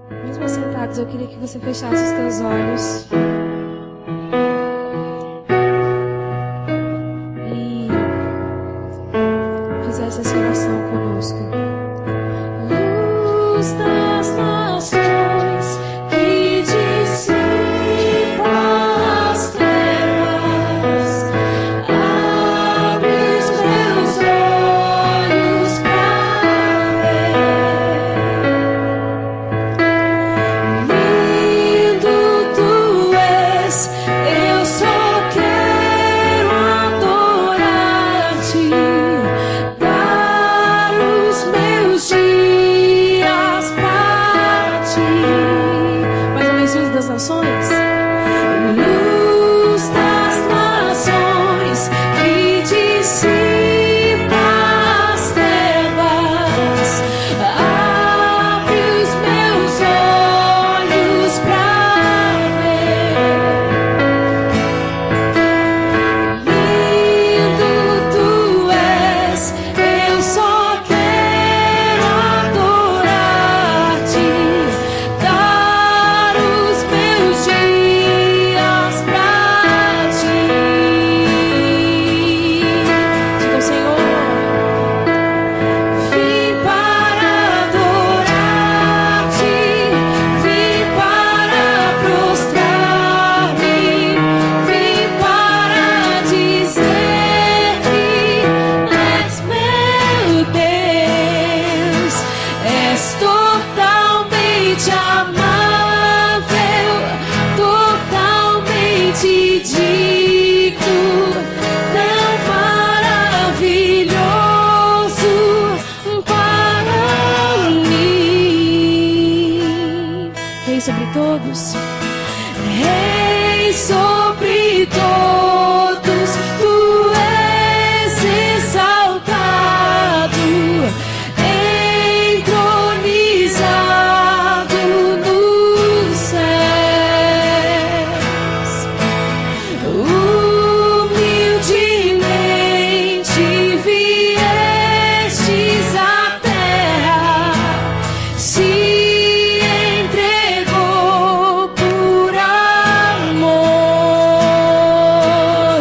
Mesmo assentados, eu queria que você fechasse os teus olhos e fizesse essa oração conosco. Luz das nações que dissipa as trevas, abre os meus olhos para ver. Lindo tu és, eu só quero adorar-te, dar os meus dias para ti. Mais uma vez, luz das nações. Luz das nações que dissipa as trevas, abre os meus olhos para ver. Lindo tu és, eu só quero adorar-te, dar os meus dias pra ti. Diga ao Senhor: vim para adorar-te, vim para prostrar-me, vim para dizer que és meu Deus, és totalmente amável, totalmente digno, tão maravilhoso para mim. Rei sobre todos, Rei sobre todos, tu és exaltado, entronizado nos céus. Humildemente viestes à terra, se entregou por amor.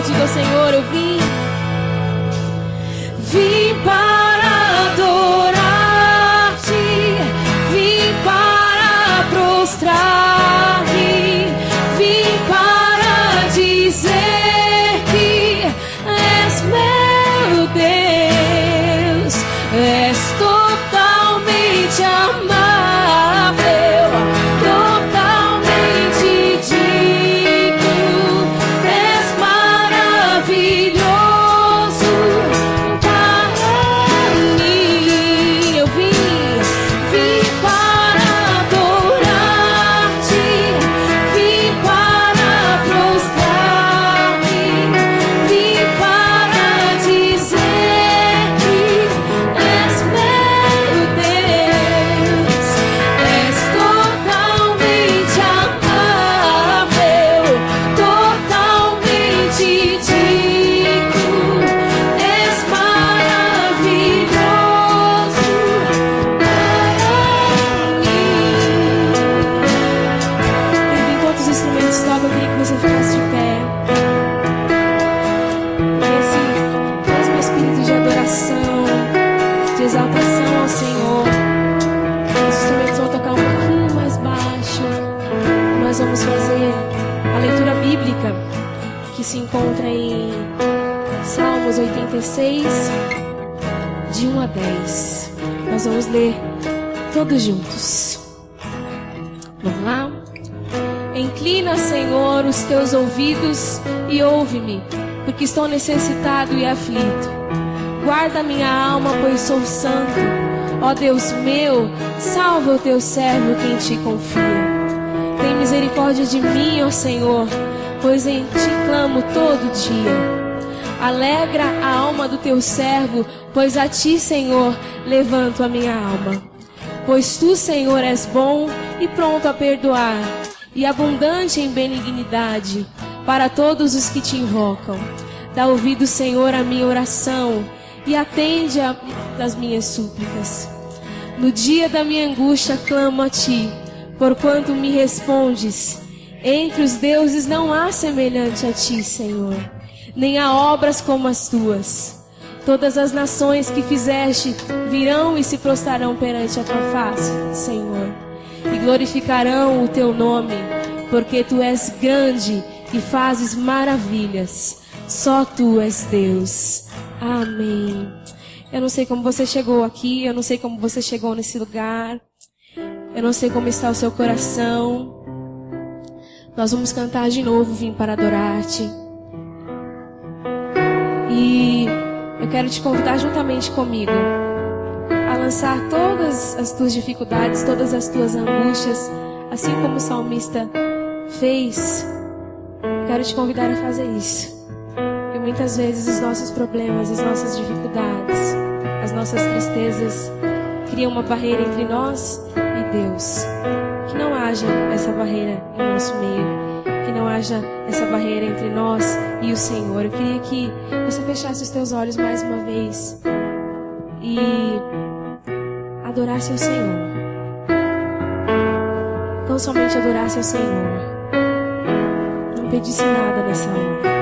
Diga ao Senhor: eu vim para adorar-te, vim para prostrar-me, vim para dizer que és meu Deus, és totalmente amável, totalmente digno, és maravilhoso para mim. Eu vim para adorar-te, vim para prostrar-me, vim para dizer que és meu Deus, és totalmente amável, totalmente digno, és maravilhoso para mim. Enquanto os instrumentos tocam, eu queria que você ficasse de pé. Esse mesmo espírito de adoração, de exaltação ao Senhor. Os instrumentos vão tocar um pouquinho mais baixo. Nós vamos fazer a leitura bíblica que se encontra em Salmos 86, de 1 a 10. Nós vamos ler todos juntos. Vamos lá? Inclina, Senhor, os teus ouvidos e ouve-me, porque estou necessitado e aflito. Guarda minha alma, pois sou santo. Ó Deus meu, salva o teu servo que em ti confia. Tem misericórdia de mim, ó Senhor, pois em ti clamo todo dia. Alegra a alma do teu servo, pois a ti, Senhor, levanto a minha alma. Pois tu, Senhor, és bom e pronto a perdoar, e abundante em benignidade para todos os que te invocam. Dá ouvido, Senhor, à minha oração e atende às minhas súplicas. No dia da minha angústia clamo a ti, porquanto me respondes. Entre os deuses não há semelhante a ti, Senhor, nem há obras como as tuas. Todas as nações que fizeste virão e se prostrarão perante a tua face, Senhor, e glorificarão o teu nome, porque tu és grande e fazes maravilhas. Só tu és Deus. Amém. Eu não sei como você chegou aqui, eu não sei como você chegou nesse lugar, eu não sei como está o seu coração. Nós vamos cantar de novo, Vim para adorar-te. E eu quero te convidar juntamente comigo a lançar todas as tuas dificuldades, todas as tuas angústias, assim como o salmista fez. Quero te convidar a fazer isso. Porque muitas vezes os nossos problemas, as nossas dificuldades, as nossas tristezas criam uma barreira entre nós e Deus. Que não haja essa barreira em nosso meio, que não haja essa barreira entre nós e o Senhor. Eu queria que você fechasse os teus olhos mais uma vez e adorasse ao Senhor. Não somente adorasse ao Senhor, não pedisse nada nessa hora.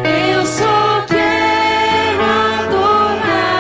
Eu só quero adorar.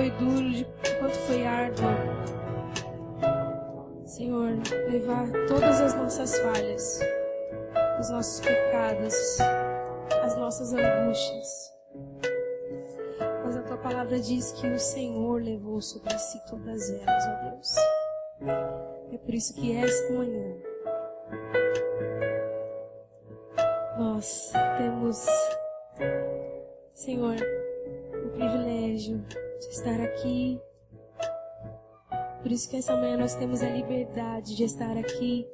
foi duro, de quanto foi árduo, Senhor, levar todas as nossas falhas, os nossos pecados, as nossas angústias. Mas a tua palavra diz que o Senhor levou sobre si todas elas, ó Deus. É por isso que esta manhã nós temos, Senhor, o privilégio de estar aqui. Por isso que essa manhã nós temos a liberdade de estar aqui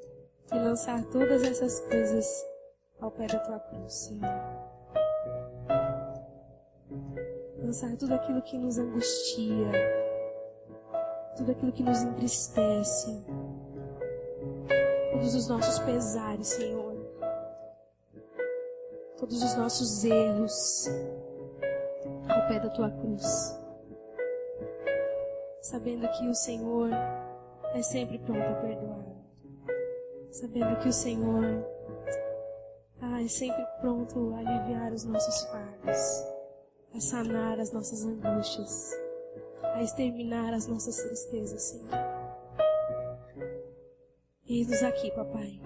e lançar todas essas coisas ao pé da tua cruz, Senhor. Lançar tudo aquilo que nos angustia, tudo aquilo que nos entristece, todos os nossos pesares, Senhor, todos os nossos erros ao pé da tua cruz, sabendo que o Senhor é sempre pronto a perdoar, sabendo que o Senhor é sempre pronto a aliviar os nossos fardos, a sanar as nossas angústias, a exterminar as nossas tristezas, Senhor. Eis-nos aqui, papai.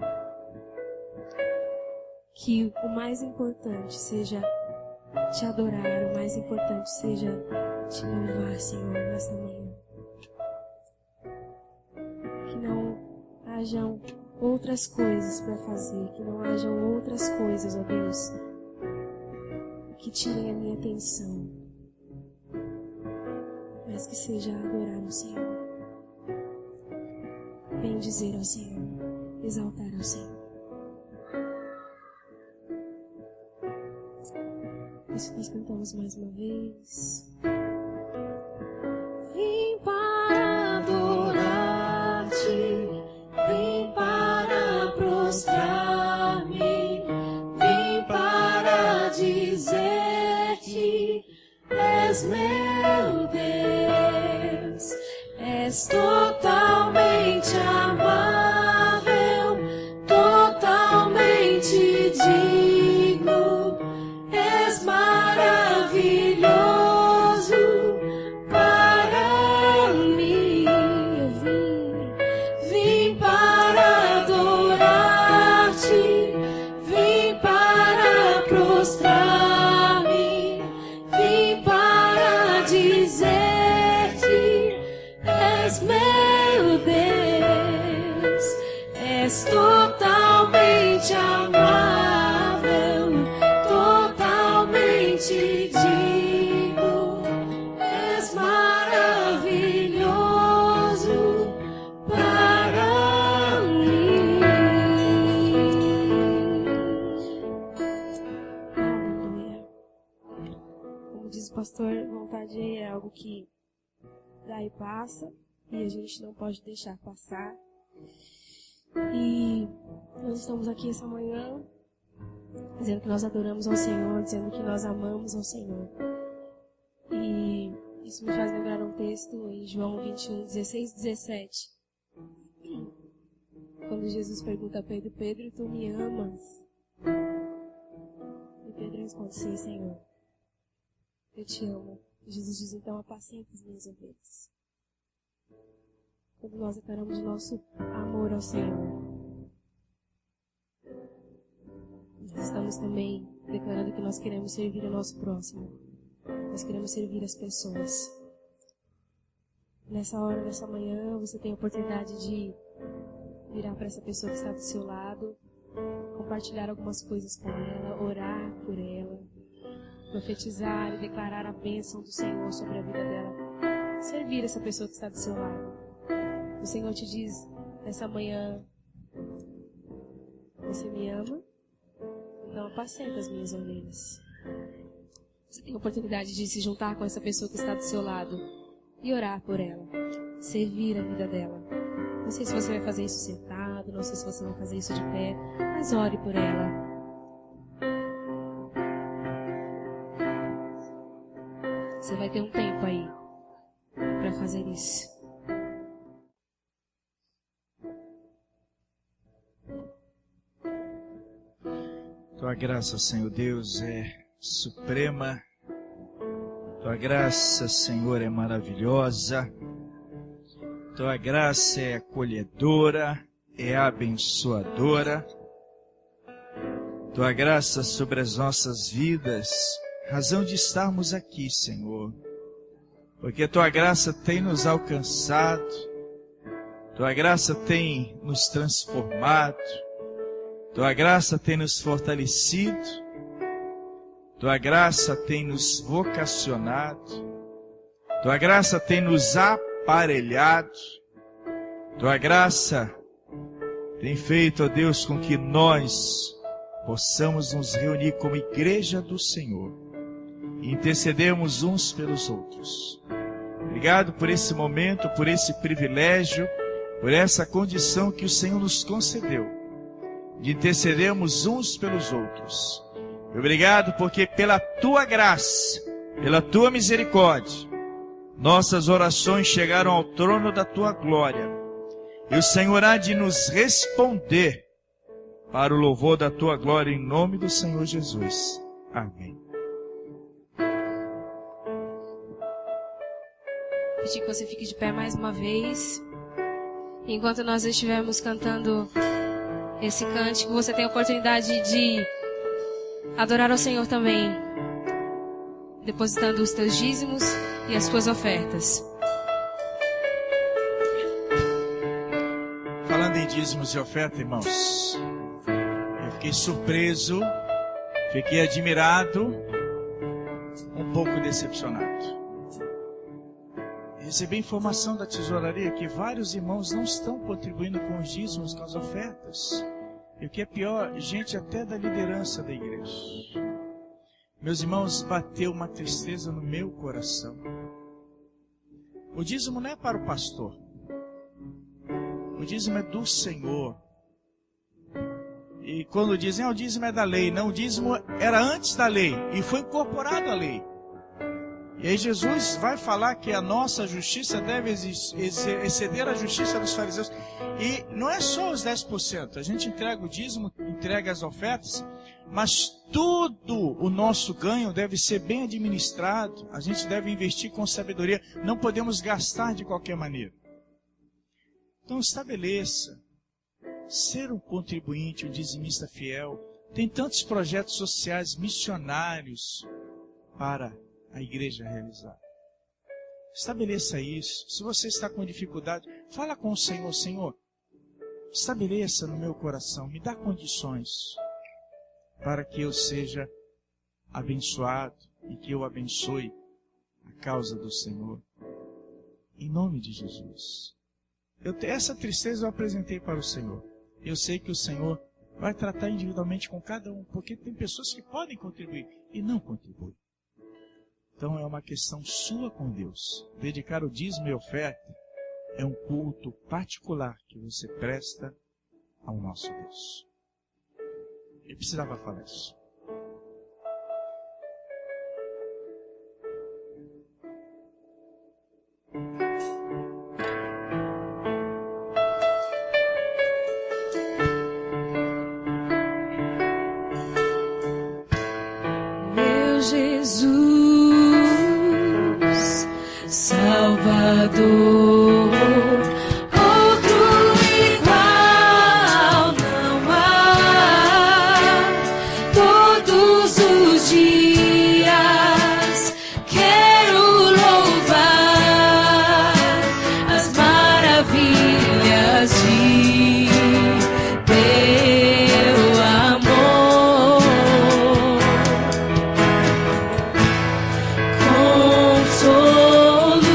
Que o mais importante seja te adorar, o mais importante seja te louvar, Senhor, nesta manhã. Que não hajam outras coisas para fazer, que não hajam outras coisas, ó Deus, que tirem a minha atenção, mas que seja adorar o Senhor, bendizer ao Senhor, exaltar ao Senhor. Por isso nós cantamos mais uma vez. Vim para adorar-te, vim para prostrar-me, vim para dizer-te: és meu Deus, és totalmente amável, totalmente digno, és maravilhoso para mim. Eu vim para adorar-te, vim para prostrar-me, vim para dizer-te: és meu Deus, és totalmente amável, totalmente digno, és maravilhoso para mim. Aleluia. Como diz o pastor, vontade é algo que dá e passa, e a gente não pode deixar passar. E nós estamos aqui essa manhã dizendo que nós adoramos ao Senhor, dizendo que nós amamos ao Senhor. E isso me faz lembrar um texto em João 21, 16, 17. Quando Jesus pergunta a Pedro: Pedro, tu me amas? E Pedro responde: sim, Senhor, eu te amo. E Jesus diz: então apacenta as minhas ovelhas. Quando nós declaramos o nosso amor ao Senhor, nós estamos também declarando que nós queremos servir o nosso próximo. Nós queremos servir as pessoas. Nessa hora, nessa manhã, você tem a oportunidade de virar para essa pessoa que está do seu lado, compartilhar algumas coisas com ela, orar por ela, profetizar e declarar a bênção do Senhor sobre a vida dela. Servir essa pessoa que está do seu lado. O Senhor te diz nessa manhã: você me ama? Então apacenta as minhas ovelhas. Você tem a oportunidade de se juntar com essa pessoa que está do seu lado e orar por ela, servir a vida dela. Não sei se você vai fazer isso sentado, não sei se você vai fazer isso de pé, mas ore por ela. Você vai ter um tempo aí para fazer isso. Tua graça, Senhor Deus, é suprema. Tua graça, Senhor, é maravilhosa. Tua graça é acolhedora, é abençoadora. Tua graça sobre as nossas vidas, razão de estarmos aqui, Senhor. Porque Tua graça tem nos alcançado, Tua graça tem nos transformado, Tua graça tem nos fortalecido, Tua graça tem nos vocacionado, Tua graça tem nos aparelhado, Tua graça tem feito, ó Deus, com que nós possamos nos reunir como igreja do Senhor e intercedermos uns pelos outros. Obrigado por esse momento, por esse privilégio, por essa condição que o Senhor nos concedeu, de intercedermos uns pelos outros. Obrigado porque pela Tua graça, pela Tua misericórdia, nossas orações chegaram ao trono da Tua glória. E o Senhor há de nos responder para o louvor da Tua glória, em nome do Senhor Jesus. Amém. Pedir que você fique de pé mais uma vez. Enquanto nós estivermos cantando esse cântico, você tem a oportunidade de adorar ao Senhor também, depositando os teus dízimos e as tuas ofertas. Falando em dízimos e oferta, irmãos, eu fiquei surpreso, fiquei admirado, um pouco decepcionado. Recebi informação da tesouraria que vários irmãos não estão contribuindo com os dízimos, com as ofertas. E o que é pior, gente até da liderança da igreja. Meus irmãos, bateu uma tristeza no meu coração. O dízimo não é para o pastor. O dízimo é do Senhor. E quando dizem, o dízimo é da lei. Não, o dízimo era antes da lei e foi incorporado à lei. E aí Jesus vai falar que a nossa justiça deve exceder a justiça dos fariseus. E não é só os 10%. A gente entrega o dízimo, entrega as ofertas, mas todo o nosso ganho deve ser bem administrado. A gente deve investir com sabedoria. Não podemos gastar de qualquer maneira. Então estabeleça. Ser um contribuinte, um dizimista fiel. Tem tantos projetos sociais missionários para a igreja realizar. Estabeleça isso. Se você está com dificuldade, fala com o Senhor. Senhor, estabeleça no meu coração, me dá condições para que eu seja abençoado e que eu abençoe a causa do Senhor. Em nome de Jesus. Essa tristeza eu apresentei para o Senhor. Eu sei que o Senhor vai tratar individualmente com cada um, porque tem pessoas que podem contribuir e não contribuem. Então é uma questão sua com Deus. Dedicar o dízimo e oferta é um culto particular que você presta ao nosso Deus. Eu precisava falar isso. Meu Jesus, Salvador, outro igual não há. Todos os dias quero louvar as maravilhas de teu amor. Consolo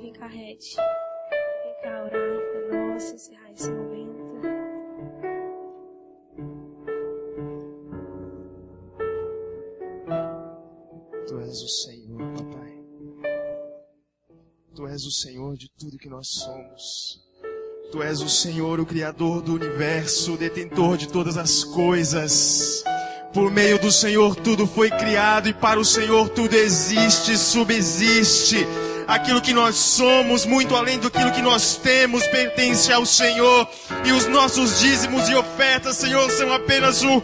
vem cá, Red. Vem cá orar para nós, encerrar esse momento. Tu és o Senhor, papai. Tu és o Senhor de tudo que nós somos. Tu és o Senhor, o Criador do universo, o detentor de todas as coisas. Por meio do Senhor tudo foi criado e para o Senhor tudo existe, subsiste. Aquilo que nós somos, muito além do que nós temos, pertence ao Senhor. E os nossos dízimos e ofertas, Senhor, são apenas um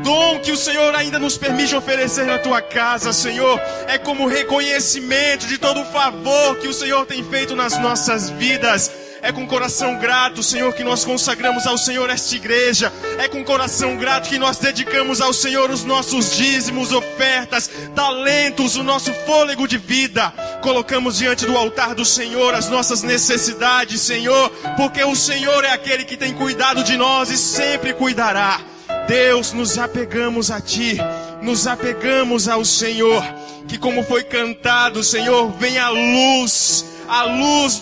dom que o Senhor ainda nos permite oferecer na Tua casa, Senhor. É como reconhecimento de todo o favor que o Senhor tem feito nas nossas vidas. É com coração grato, Senhor, que nós consagramos ao Senhor esta igreja. É com coração grato que nós dedicamos ao Senhor os nossos dízimos, ofertas, talentos, o nosso fôlego de vida. Colocamos diante do altar do Senhor as nossas necessidades, Senhor, porque o Senhor é aquele que tem cuidado de nós e sempre cuidará. Deus, nos apegamos a Ti, nos apegamos ao Senhor, que como foi cantado, Senhor, vem a luz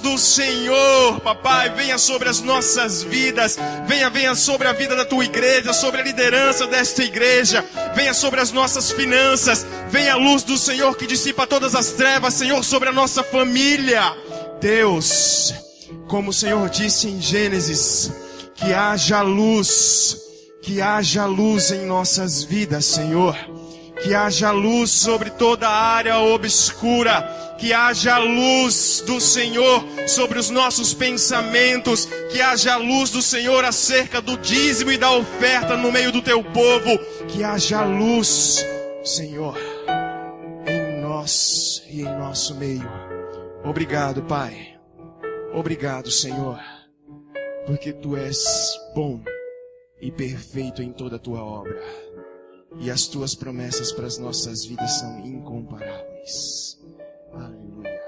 do Senhor, papai, venha sobre as nossas vidas, venha sobre a vida da Tua igreja, sobre a liderança desta igreja, venha sobre as nossas finanças, venha a luz do Senhor que dissipa todas as trevas, Senhor, sobre a nossa família. Deus, como o Senhor disse em Gênesis, que haja luz em nossas vidas, Senhor. Que haja luz sobre toda a área obscura. Que haja luz do Senhor sobre os nossos pensamentos. Que haja luz do Senhor acerca do dízimo e da oferta no meio do Teu povo. Que haja luz, Senhor, em nós e em nosso meio. Obrigado, Pai. Obrigado, Senhor, porque Tu és bom e perfeito em toda a Tua obra. E as Tuas promessas para as nossas vidas são incomparáveis. Aleluia.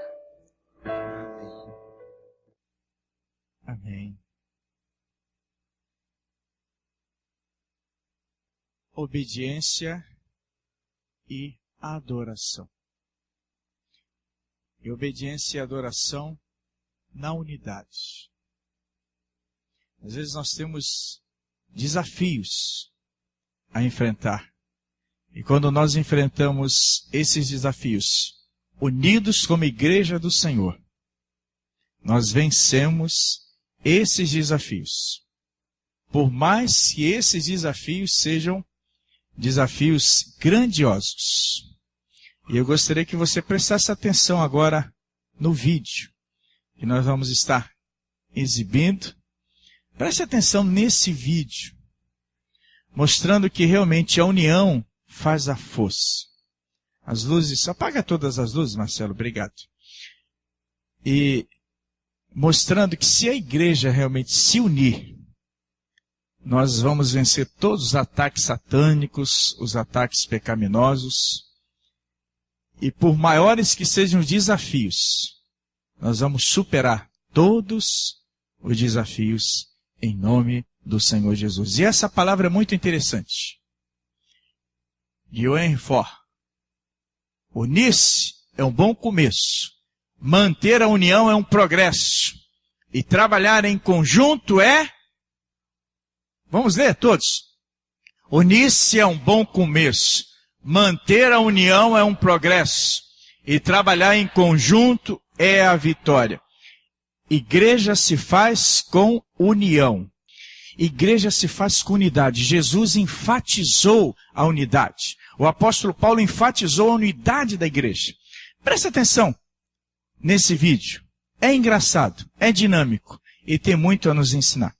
Amém. Amém. Obediência e adoração. E obediência e adoração na unidade. Às vezes nós temos desafios a enfrentar. E quando nós enfrentamos esses desafios, unidos como igreja do Senhor, nós vencemos esses desafios. Por mais que esses desafios sejam desafios grandiosos. E eu gostaria que você prestasse atenção agora no vídeo que nós vamos estar exibindo. Preste atenção nesse vídeo, mostrando que realmente a união faz a força. As luzes, apaga todas as luzes, Marcelo, obrigado. E mostrando que se a igreja realmente se unir, nós vamos vencer todos os ataques satânicos, os ataques pecaminosos. E por maiores que sejam os desafios, nós vamos superar todos os desafios em nome do Senhor Jesus. E essa palavra é muito interessante. Guilherme Ford. Unir-se é um bom começo. Manter a união é um progresso. E trabalhar em conjunto é... Vamos ler todos. Unir-se é um bom começo. Manter a união é um progresso. E trabalhar em conjunto é a vitória. Igreja se faz com união. Igreja se faz com unidade. Jesus enfatizou a unidade. O apóstolo Paulo enfatizou a unidade da igreja. Presta atenção nesse vídeo. É engraçado, é dinâmico e tem muito a nos ensinar.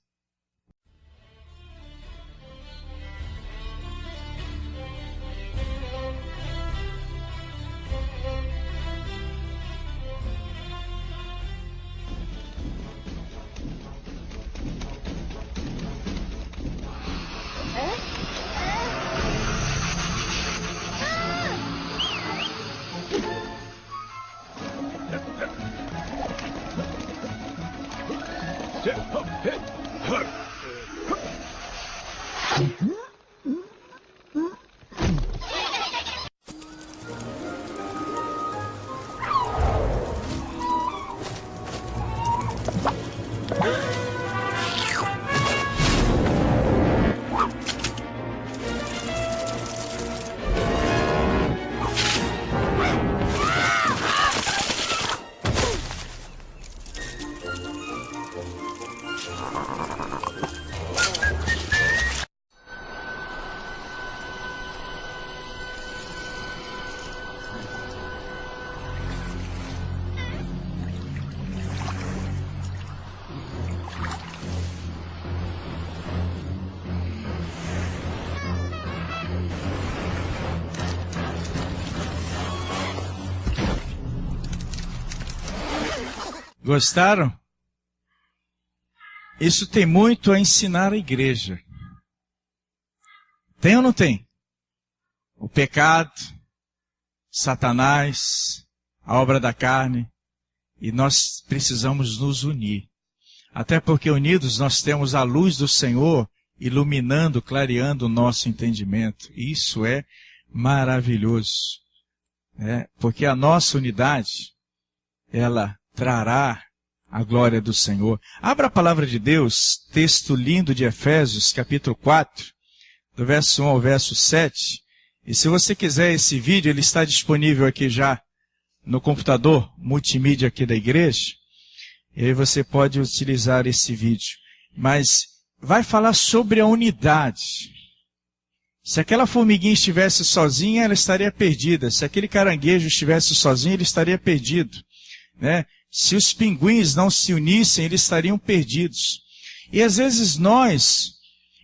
Gostaram? Isso tem muito a ensinar a igreja. Tem ou não tem? O pecado, Satanás, a obra da carne, e nós precisamos nos unir. Até porque unidos nós temos a luz do Senhor iluminando, clareando o nosso entendimento. Isso é maravilhoso. Porque a nossa unidade, ela trará a glória do Senhor. Abra a palavra de Deus, texto lindo de Efésios, capítulo 4, do verso 1 ao verso 7. E se você quiser esse vídeo, ele está disponível aqui já no computador multimídia aqui da igreja. E aí você pode utilizar esse vídeo. Mas vai falar sobre a unidade. Se aquela formiguinha estivesse sozinha, ela estaria perdida. Se aquele caranguejo estivesse sozinho, ele estaria perdido, né? Se os pinguins não se unissem, eles estariam perdidos. E às vezes nós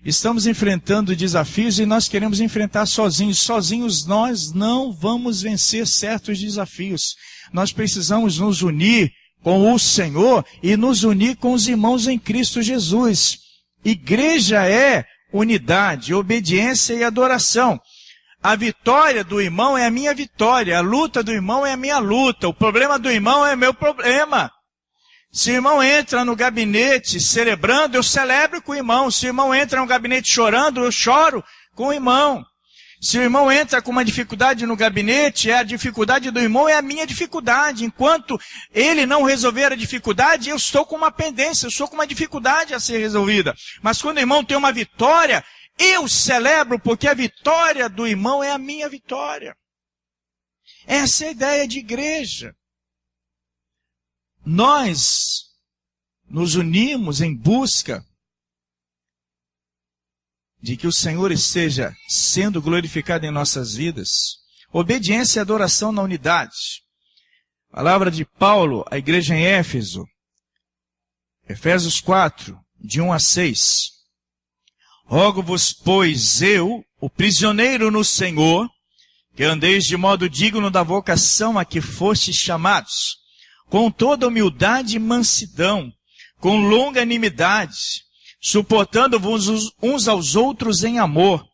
estamos enfrentando desafios e nós queremos enfrentar sozinhos. Sozinhos nós não vamos vencer certos desafios. Nós precisamos nos unir com o Senhor e nos unir com os irmãos em Cristo Jesus. Igreja é unidade, obediência e adoração. A vitória do irmão é a minha vitória, a luta do irmão é a minha luta, o problema do irmão é meu problema. Se o irmão entra no gabinete celebrando, eu celebro com o irmão. Se o irmão entra no gabinete chorando, eu choro com o irmão. Se o irmão entra com uma dificuldade no gabinete, a dificuldade do irmão é a minha dificuldade. Enquanto ele não resolver a dificuldade, eu estou com uma pendência, eu estou com uma dificuldade a ser resolvida. Mas quando o irmão tem uma vitória, eu celebro porque a vitória do irmão é a minha vitória. Essa é a ideia de igreja. Nós nos unimos em busca de que o Senhor esteja sendo glorificado em nossas vidas. Obediência e adoração na unidade. Palavra de Paulo à igreja em Éfeso. Efésios 4, de 1 a 6. Rogo-vos, pois, eu, o prisioneiro no Senhor, que andeis de modo digno da vocação a que fostes chamados, com toda humildade e mansidão, com longanimidade, suportando-vos uns aos outros em amor,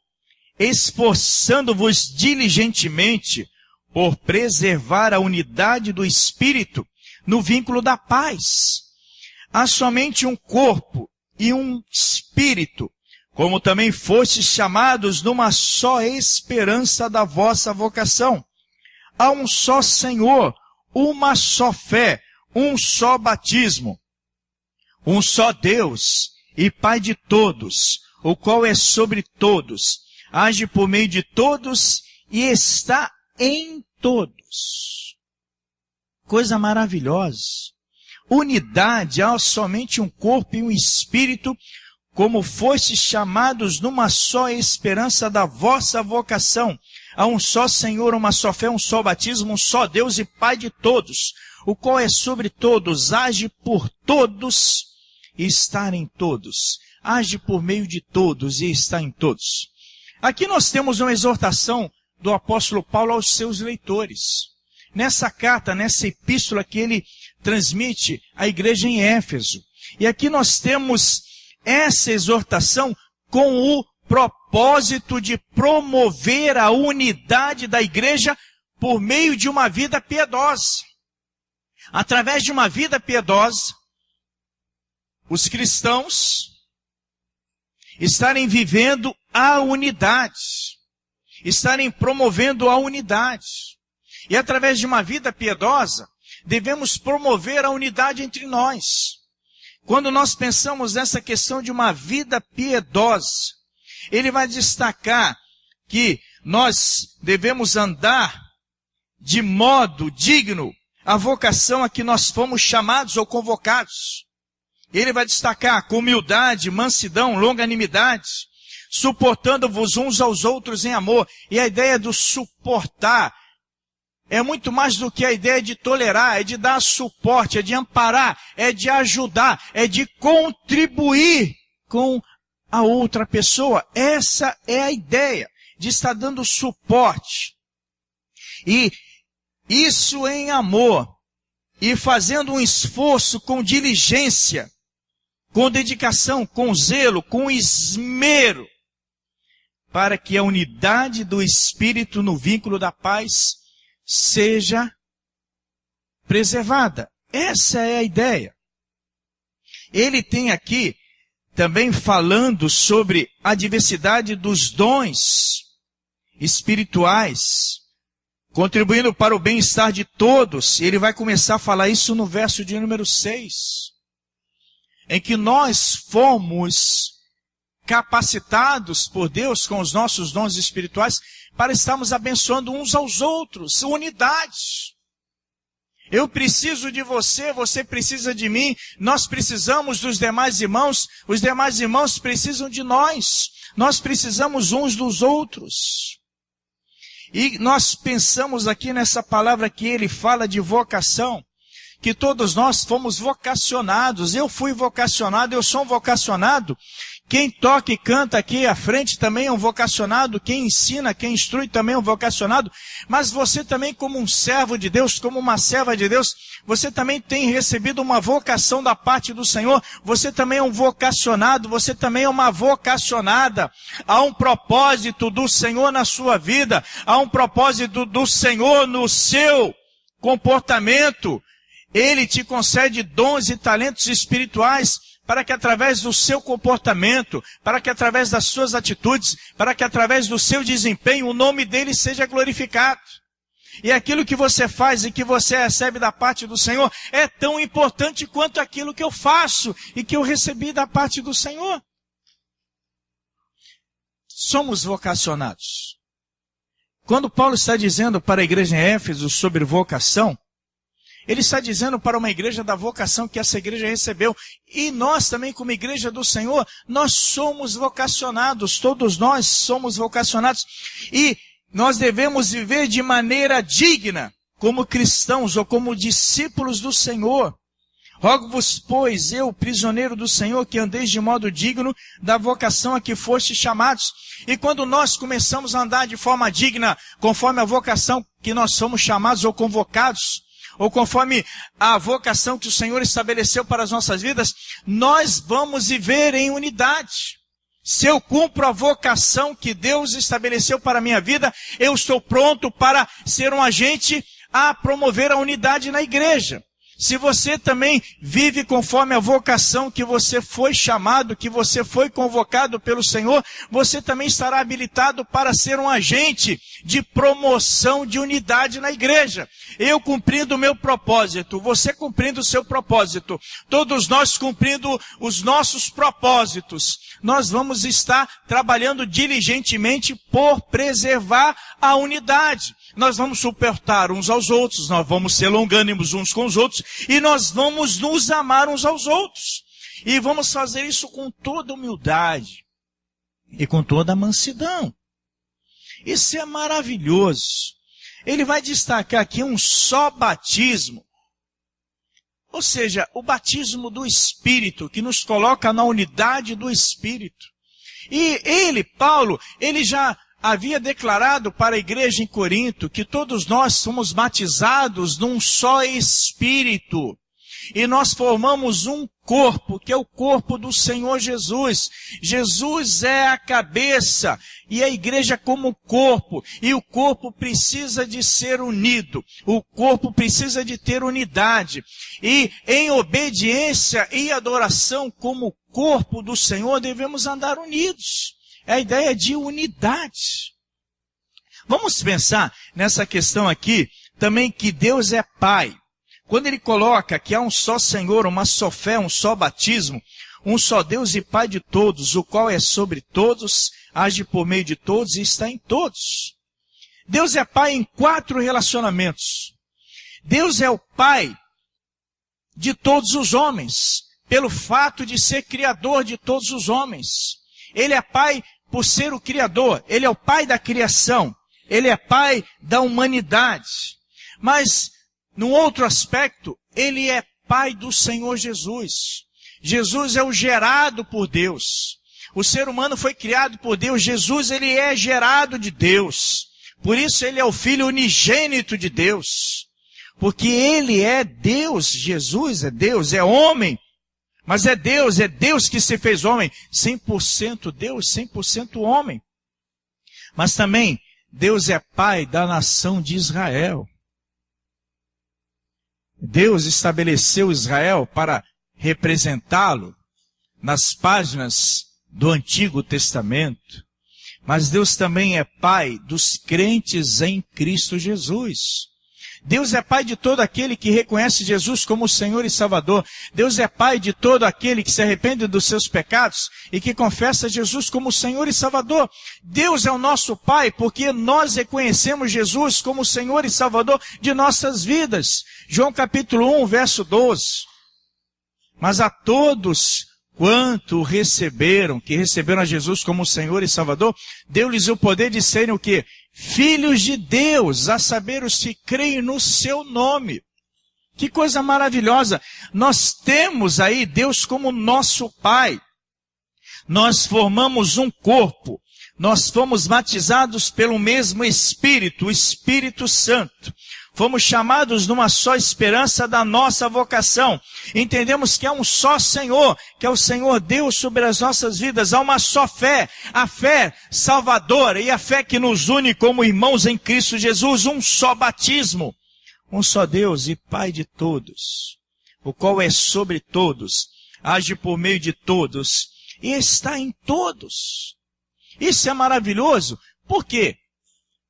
esforçando-vos diligentemente por preservar a unidade do Espírito no vínculo da paz. Há somente um corpo e um Espírito, como também fostes chamados numa só esperança da vossa vocação. Há um só Senhor, uma só fé, um só batismo, um só Deus e Pai de todos, o qual é sobre todos, age por meio de todos e está em todos. Coisa maravilhosa. Unidade, há somente um corpo e um Espírito, como fostes chamados numa só esperança da vossa vocação. Há um só Senhor, uma só fé, um só batismo, um só Deus e Pai de todos, o qual é sobre todos, age por todos e está em todos. Age por meio de todos e está em todos. Aqui nós temos uma exortação do apóstolo Paulo aos seus leitores. Nessa carta, nessa epístola que ele transmite à igreja em Éfeso. E aqui nós temos essa exortação com o propósito de promover a unidade da igreja por meio de uma vida piedosa. Através de uma vida piedosa, os cristãos estarem vivendo a unidade, estarem promovendo a unidade. E através de uma vida piedosa, devemos promover a unidade entre nós. Quando nós pensamos nessa questão de uma vida piedosa, ele vai destacar que nós devemos andar de modo digno a vocação a que nós fomos chamados ou convocados. Ele vai destacar com humildade, mansidão, longanimidade, suportando-vos uns aos outros em amor. E a ideia do suportar é muito mais do que a ideia de tolerar, é de dar suporte, é de amparar, é de ajudar, é de contribuir com a outra pessoa. Essa é a ideia de estar dando suporte. E isso em amor, e fazendo um esforço com diligência, com dedicação, com zelo, com esmero, para que a unidade do Espírito no vínculo da paz seja preservada. Essa é a ideia. Ele tem aqui também falando sobre a diversidade dos dons espirituais, contribuindo para o bem-estar de todos. Ele vai começar a falar isso no verso de número 6, em que nós fomos capacitados por Deus com os nossos dons espirituais para estarmos abençoando uns aos outros, unidade. Eu preciso de você, você precisa de mim, nós precisamos dos demais irmãos, os demais irmãos precisam de nós precisamos uns dos outros. E nós pensamos aqui nessa palavra que ele fala de vocação, que todos nós fomos vocacionados. Eu fui vocacionado, eu sou um vocacionado. Quem toca e canta aqui à frente também é um vocacionado. Quem ensina, quem instrui também é um vocacionado. Mas você também, como um servo de Deus, como uma serva de Deus, você também tem recebido uma vocação da parte do Senhor. Você também é um vocacionado, você também é uma vocacionada. Há um propósito do Senhor na sua vida. Há um propósito do Senhor no seu comportamento. Ele te concede dons e talentos espirituais para que através do seu comportamento, para que através das suas atitudes, para que através do seu desempenho, o nome dele seja glorificado. E aquilo que você faz e que você recebe da parte do Senhor é tão importante quanto aquilo que eu faço e que eu recebi da parte do Senhor. Somos vocacionados. Quando Paulo está dizendo para a igreja em Éfeso sobre vocação, ele está dizendo para uma igreja da vocação que essa igreja recebeu. E nós também, como igreja do Senhor, nós somos vocacionados. Todos nós somos vocacionados. E nós devemos viver de maneira digna, como cristãos ou como discípulos do Senhor. Rogo-vos, pois, eu, prisioneiro do Senhor, que andeis de modo digno da vocação a que fostes chamados. E quando nós começamos a andar de forma digna, conforme a vocação que nós somos chamados ou convocados, ou conforme a vocação que o Senhor estabeleceu para as nossas vidas, nós vamos viver em unidade. Se eu cumpro a vocação que Deus estabeleceu para a minha vida, eu estou pronto para ser um agente a promover a unidade na igreja. Se você também vive conforme a vocação que você foi chamado, que você foi convocado pelo Senhor, você também estará habilitado para ser um agente de promoção de unidade na igreja. Eu cumprindo o meu propósito, você cumprindo o seu propósito, todos nós cumprindo os nossos propósitos, nós vamos estar trabalhando diligentemente por preservar a unidade. Nós vamos suportar uns aos outros, nós vamos ser longânimos uns com os outros, e nós vamos nos amar uns aos outros. E vamos fazer isso com toda humildade e com toda mansidão. Isso é maravilhoso. Ele vai destacar aqui um só batismo. Ou seja, o batismo do Espírito, que nos coloca na unidade do Espírito. E ele, Paulo, ele já havia declarado para a igreja em Corinto que todos nós somos batizados num só Espírito. E nós formamos um corpo, que é o corpo do Senhor Jesus. Jesus é a cabeça e a igreja como corpo. E o corpo precisa de ser unido. O corpo precisa de ter unidade. E em obediência e adoração como corpo do Senhor devemos andar unidos. É a ideia de unidade. Vamos pensar nessa questão aqui também que Deus é Pai. Quando ele coloca que há um só Senhor, uma só fé, um só batismo, um só Deus e Pai de todos, o qual é sobre todos, age por meio de todos e está em todos. Deus é Pai em 4 relacionamentos. Deus é o Pai de todos os homens. pelo fato de ser criador de todos os homens. Ele é pai por ser o criador. Ele é o pai da criação. Ele é pai da humanidade. Mas, num outro aspecto, ele é pai do Senhor Jesus. Jesus é o gerado por Deus. O ser humano foi criado por Deus. Jesus, ele é gerado de Deus. Por isso ele é o Filho unigênito de Deus. Porque ele é Deus. Jesus é Deus, é homem. Mas é Deus que se fez homem. 100% Deus, 100% homem. Mas também, Deus é pai da nação de Israel. Deus estabeleceu Israel para representá-lo nas páginas do Antigo Testamento. Mas Deus também é pai dos crentes em Cristo Jesus. Deus é pai de todo aquele que reconhece Jesus como Senhor e Salvador. Deus é pai de todo aquele que se arrepende dos seus pecados e que confessa Jesus como Senhor e Salvador. Deus é o nosso pai porque nós reconhecemos Jesus como Senhor e Salvador de nossas vidas. João capítulo 1, verso 12. Mas a todos quanto receberam, que receberam a Jesus como Senhor e Salvador, deu-lhes o poder de serem o quê? Filhos de Deus, a saber os que creem no seu nome. Que coisa maravilhosa. Nós temos aí Deus como nosso Pai. Nós formamos um corpo. Nós fomos batizados pelo mesmo Espírito, o Espírito Santo. Fomos chamados numa só esperança da nossa vocação. Entendemos que há um só Senhor, que é o Senhor Deus sobre as nossas vidas. Há uma só fé, a fé salvadora e a fé que nos une como irmãos em Cristo Jesus. Um só batismo, um só Deus e Pai de todos, o qual é sobre todos, age por meio de todos e está em todos. Isso é maravilhoso. Por quê?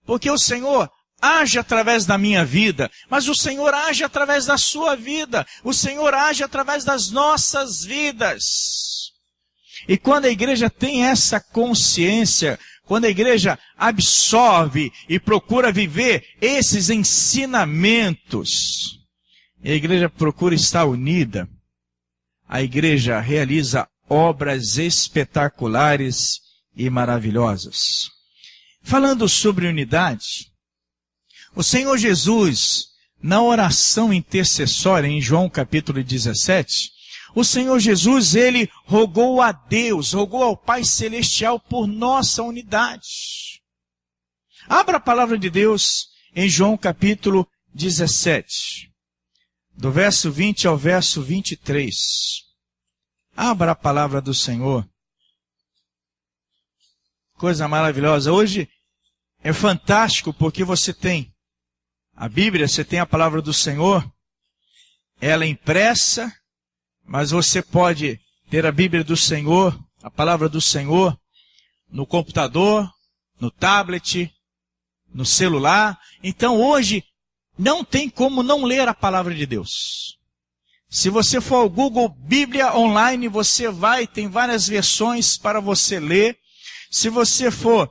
Porque o Senhor age através da minha vida, mas o Senhor age através da sua vida. O Senhor age através das nossas vidas. E quando a igreja tem essa consciência, quando a igreja absorve e procura viver esses ensinamentos, e a igreja procura estar unida, a igreja realiza obras espetaculares e maravilhosas. Falando sobre unidade, o Senhor Jesus, na oração intercessória, em João capítulo 17, o Senhor Jesus, ele rogou a Deus, rogou ao Pai Celestial por nossa unidade. Abra a palavra de Deus em João capítulo 17, do verso 20 ao verso 23. Abra a palavra do Senhor. Coisa maravilhosa. Hoje é fantástico porque você tem a Bíblia, você tem a palavra do Senhor, ela é impressa, mas você pode ter a Bíblia do Senhor, a palavra do Senhor, no computador, no tablet, no celular. Então hoje não tem como não ler a palavra de Deus. Se você for ao Google Bíblia Online, você vai, tem várias versões para você ler. Se você for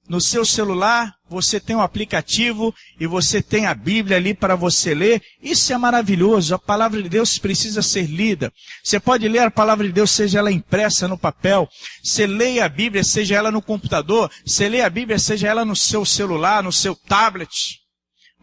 no seu celular, você tem um aplicativo e você tem a Bíblia ali para você ler. Isso é maravilhoso. A palavra de Deus precisa ser lida. Você pode ler a palavra de Deus, seja ela impressa no papel. Você leia a Bíblia, seja ela no computador. Você leia a Bíblia, seja ela no seu celular, no seu tablet.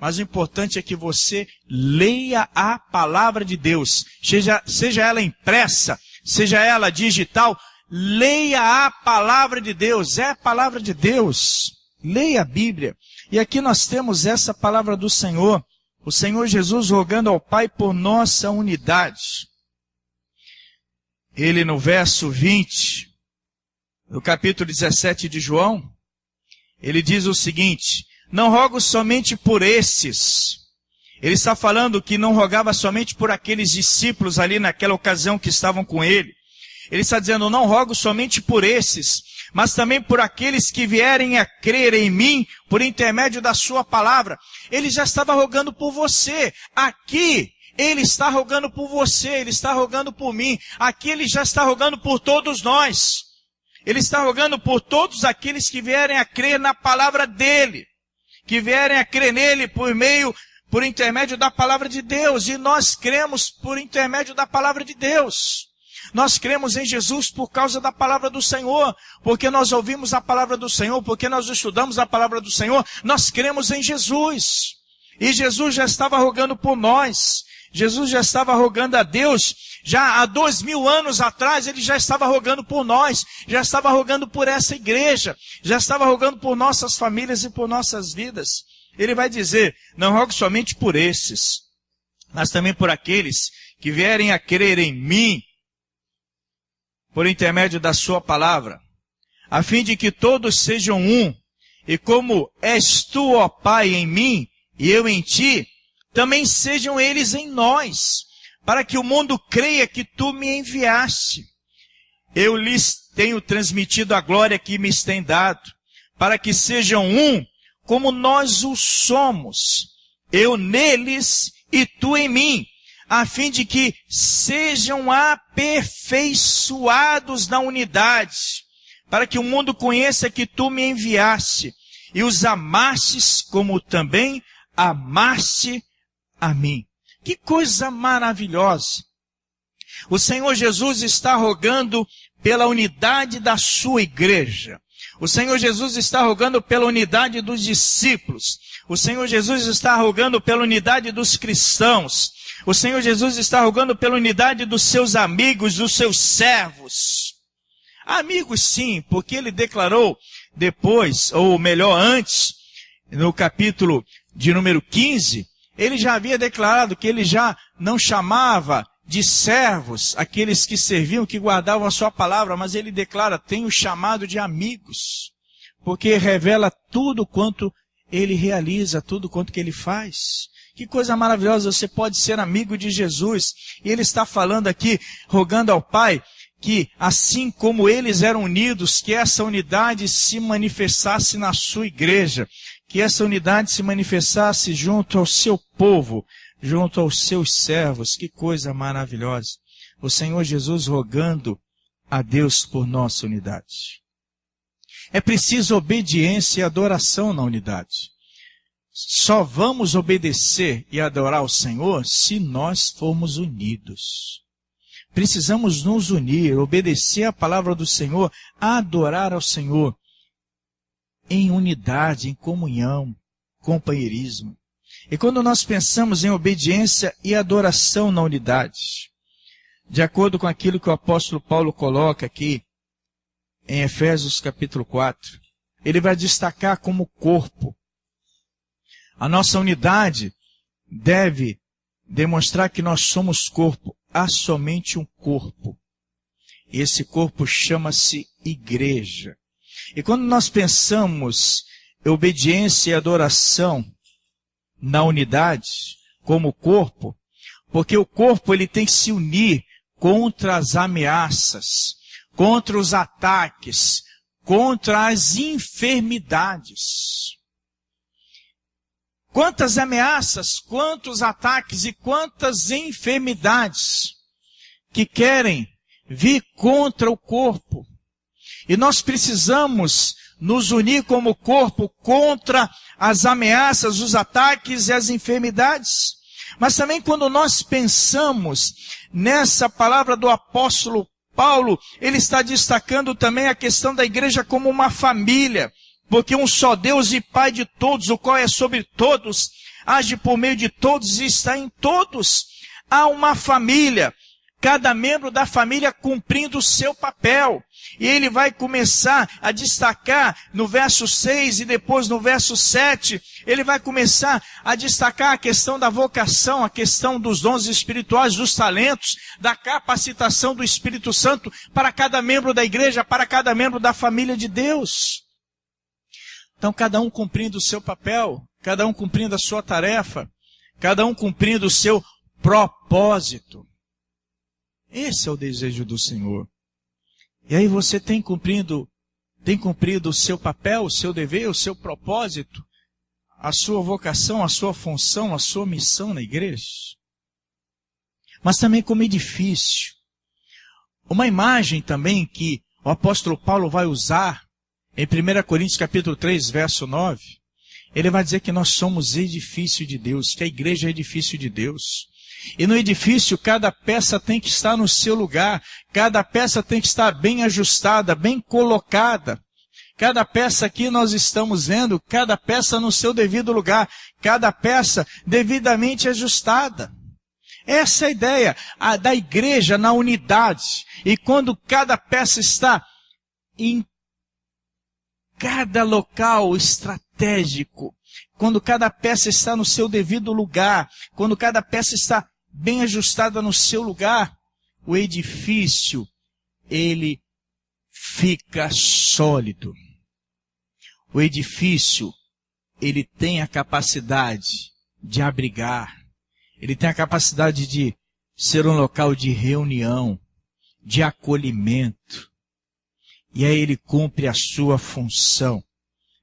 Mas o importante é que você leia a palavra de Deus. Seja ela impressa, seja ela digital. Leia a palavra de Deus, é a palavra de Deus. Leia a Bíblia. E aqui nós temos essa palavra do Senhor. O Senhor Jesus rogando ao Pai por nossa unidade. Ele no verso 20, do capítulo 17 de João, ele diz o seguinte: não rogo somente por esses. Ele está falando que não rogava somente por aqueles discípulos ali naquela ocasião que estavam com ele. Ele está dizendo, não rogo somente por esses, mas também por aqueles que vierem a crer em mim por intermédio da sua palavra. Ele já estava rogando por você. Aqui, ele está rogando por você, ele está rogando por mim. Aqui ele já está rogando por todos nós. Ele está rogando por todos aqueles que vierem a crer na palavra dele, que vierem a crer nele por intermédio da palavra de Deus. E nós cremos por intermédio da palavra de Deus. Nós cremos em Jesus por causa da palavra do Senhor, porque nós ouvimos a palavra do Senhor, porque nós estudamos a palavra do Senhor, nós cremos em Jesus. E Jesus já estava rogando por nós. Jesus já estava rogando a Deus, já há 2000 anos atrás, ele já estava rogando por nós, já estava rogando por essa igreja, já estava rogando por nossas famílias e por nossas vidas. Ele vai dizer, não rogo somente por esses, mas também por aqueles que vierem a crer em mim, por intermédio da sua palavra, a fim de que todos sejam um, e como és tu, ó Pai, em mim, e eu em ti, também sejam eles em nós, para que o mundo creia que tu me enviaste. Eu lhes tenho transmitido a glória que me tem dado, para que sejam um, como nós o somos, eu neles e tu em mim, a fim de que sejam aperfeiçoados na unidade, para que o mundo conheça que tu me enviaste, e os amastes como também amaste a mim. Que coisa maravilhosa! O Senhor Jesus está rogando pela unidade da sua igreja. O Senhor Jesus está rogando pela unidade dos discípulos. O Senhor Jesus está rogando pela unidade dos cristãos. O Senhor Jesus está rogando pela unidade dos seus amigos, dos seus servos. Amigos sim, porque ele declarou depois, ou melhor antes, no capítulo de número 15, ele já havia declarado que ele já não chamava de servos aqueles que serviam, que guardavam a sua palavra, mas ele declara, tenho chamado de amigos, porque revela tudo quanto ele realiza, tudo quanto que ele faz. Que coisa maravilhosa, você pode ser amigo de Jesus. E ele está falando aqui, rogando ao Pai, que assim como eles eram unidos, que essa unidade se manifestasse na sua igreja, que essa unidade se manifestasse junto ao seu povo, junto aos seus servos. Que coisa maravilhosa. O Senhor Jesus rogando a Deus por nossa unidade. É preciso obediência e adoração na unidade. Só vamos obedecer e adorar o Senhor se nós formos unidos. Precisamos nos unir, obedecer a palavra do Senhor, adorar ao Senhor em unidade, em comunhão, companheirismo. E quando nós pensamos em obediência e adoração na unidade, de acordo com aquilo que o apóstolo Paulo coloca aqui em Efésios capítulo 4, ele vai destacar como corpo. A nossa unidade deve demonstrar que nós somos corpo. Há somente um corpo. E esse corpo chama-se igreja. E quando nós pensamos em obediência e adoração na unidade, como corpo, porque o corpo ele tem que se unir contra as ameaças, contra os ataques, contra as enfermidades. Quantas ameaças, quantos ataques e quantas enfermidades que querem vir contra o corpo. E nós precisamos nos unir como corpo contra as ameaças, os ataques e as enfermidades. Mas também quando nós pensamos nessa palavra do apóstolo Paulo, ele está destacando também a questão da igreja como uma família. Porque um só Deus e Pai de todos, o qual é sobre todos, age por meio de todos e está em todos. Há uma família, cada membro da família cumprindo o seu papel. E ele vai começar a destacar no verso 6 e depois no verso 7, ele vai começar a destacar a questão da vocação, a questão dos dons espirituais, dos talentos, da capacitação do Espírito Santo para cada membro da igreja, para cada membro da família de Deus. Então, cada um cumprindo o seu papel, cada um cumprindo a sua tarefa, cada um cumprindo o seu propósito. Esse é o desejo do Senhor. E aí você tem cumprido o seu papel, o seu dever, o seu propósito, a sua vocação, a sua função, a sua missão na igreja. Mas também como edifício. Uma imagem também que o apóstolo Paulo vai usar em 1 Coríntios capítulo 3, verso 9, ele vai dizer que nós somos edifício de Deus, que a igreja é edifício de Deus. E no edifício, cada peça tem que estar no seu lugar. Cada peça tem que estar bem ajustada, bem colocada. Cada peça aqui nós estamos vendo, cada peça no seu devido lugar. Cada peça devidamente ajustada. Essa é a ideia da igreja na unidade. E quando cada peça está em cada local estratégico, quando cada peça está no seu devido lugar, quando cada peça está bem ajustada no seu lugar, o edifício, ele fica sólido. O edifício, ele tem a capacidade de abrigar, ele tem a capacidade de ser um local de reunião, de acolhimento. E aí ele cumpre a sua função,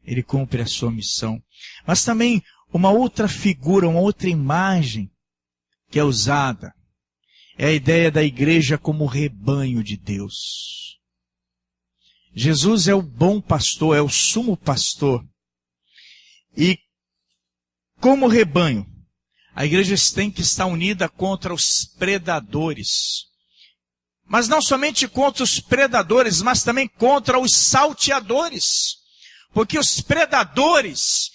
ele cumpre a sua missão. Mas também uma outra figura, uma outra imagem que é usada, é a ideia da igreja como rebanho de Deus. Jesus é o bom pastor, é o sumo pastor. E como rebanho, a igreja tem que estar unida contra os predadores. Mas não somente contra os predadores, mas também contra os salteadores. Porque os predadores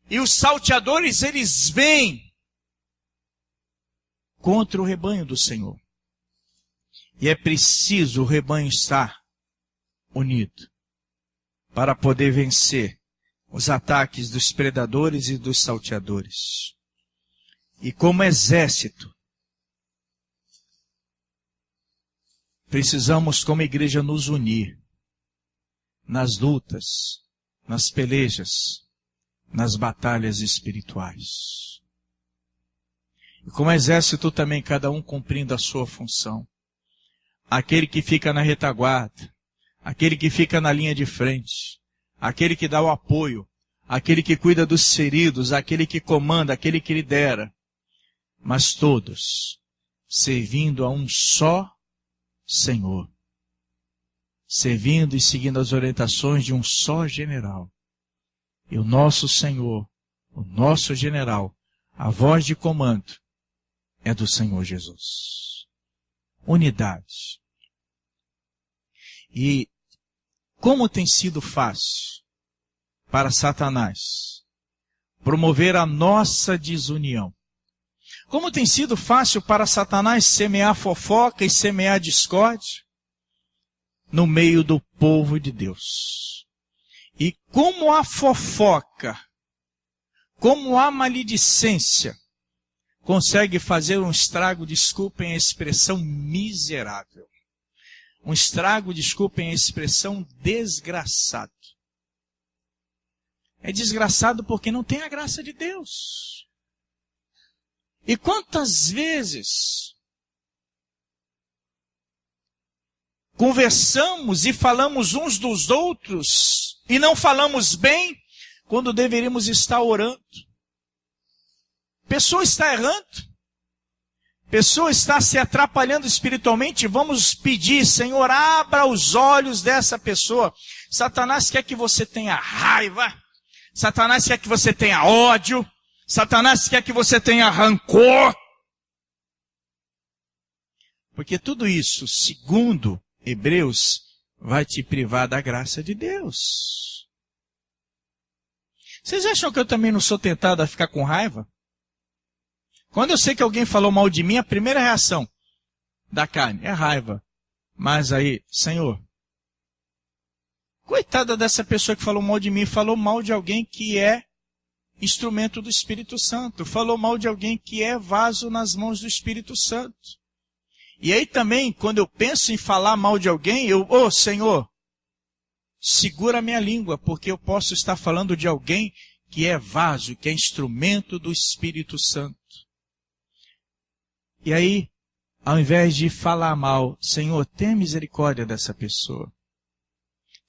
e os salteadores, eles vêm contra o rebanho do Senhor. E é preciso o rebanho estar unido para poder vencer os ataques dos predadores e dos salteadores. E como exército, precisamos como igreja nos unir nas lutas, nas pelejas, nas batalhas espirituais. E como exército também, cada um cumprindo a sua função. Aquele que fica na retaguarda, aquele que fica na linha de frente, aquele que dá o apoio, aquele que cuida dos feridos, aquele que comanda, aquele que lidera. Mas todos servindo a um só Senhor. Servindo e seguindo as orientações de um só general. E o nosso Senhor, o nosso general, a voz de comando é do Senhor Jesus. Unidade. E como tem sido fácil para Satanás promover a nossa desunião. Como tem sido fácil para Satanás semear fofoca e semear discórdia no meio do povo de Deus. E como a fofoca, como a maledicência, consegue fazer um estrago, desculpem a expressão, miserável. Um estrago, desculpem a expressão, desgraçado. É desgraçado porque não tem a graça de Deus. E quantas vezes conversamos e falamos uns dos outros e não falamos bem quando deveríamos estar orando? Pessoa está errando. Pessoa está se atrapalhando espiritualmente. Vamos pedir, Senhor, abra os olhos dessa pessoa. Satanás quer que você tenha raiva. Satanás quer que você tenha ódio. Satanás quer que você tenha rancor. Porque tudo isso, segundo Hebreus, vai te privar da graça de Deus. Vocês acham que eu também não sou tentado a ficar com raiva? Quando eu sei que alguém falou mal de mim, a primeira reação da carne é raiva. Mas aí, Senhor, coitada dessa pessoa que falou mal de mim, falou mal de alguém que é instrumento do Espírito Santo. Falou mal de alguém que é vaso nas mãos do Espírito Santo. E aí também, quando eu penso em falar mal de alguém, Senhor, segura a minha língua, porque eu posso estar falando de alguém que é vaso, que é instrumento do Espírito Santo. E aí, ao invés de falar mal, Senhor, tenha misericórdia dessa pessoa.